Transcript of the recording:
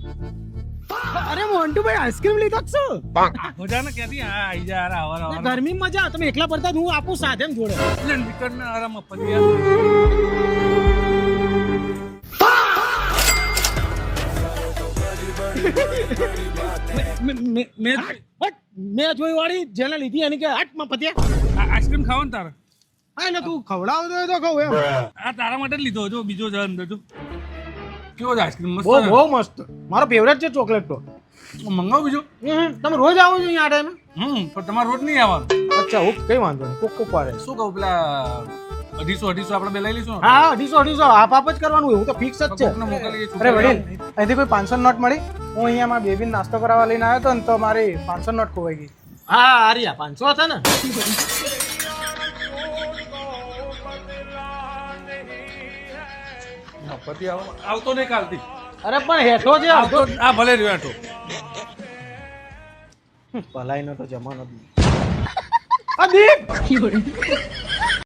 અરે મોન્ટુભાઈ આઈસ્ક્રીમ લીધો જ છો મજા ને ક્યાંથી આઈ જા યાર આવા ગરમી મજા તમે એકલા પડતા હું આપું સાથે જોડે એટલે નીકળ ને આરામ આપવા યાર મેં જોઈ વાળી જેને લીધી એની કે હટ માં પત્યા આઈસ્ક્રીમ ખાવ ને તારે હા એટલે તું ખવડાવ તો કહું એમ આ તારા માટે જ લીધો જો બીજો છે અંદર જો કેવો છે આઈસ્ક્રીમ મસ્ત બહુ છે. બહુ મસ્ત મારો ફેવરેટ છે ચોકલેટ તો મંગાવો બીજો તમે રોજ આવો છો અહીંયા આ ટાઈમે પણ તમારે રોજ નહીં આવવાનું અચ્છા હું કઈ વાંધો નહીં કોક કોક વારે શું કહું પેલા 250 આપણે બે લઈ લઈશું ને? હા 250 આપ જ કરવાનું એવું તો ફિક્સ જ છે કોકને મોકલીએ અરે વડીલ અહીંથી કોઈ 500 નોટ મળી હું અહીંયા મારા બેબીને નાસ્તો કરાવવા લઈને આવ્યો હતો ને તો મારી 500 નોટ ખોવાઈ ગઈ હા આર્યા 500 હતા ને પતિ આવતો નહીં કાલથી અરે પણ હેઠો છે આવતો આ ભલે રહ્યો હેઠો ભલાઈ નો તો જમાનો જ નહીં. આ દીપ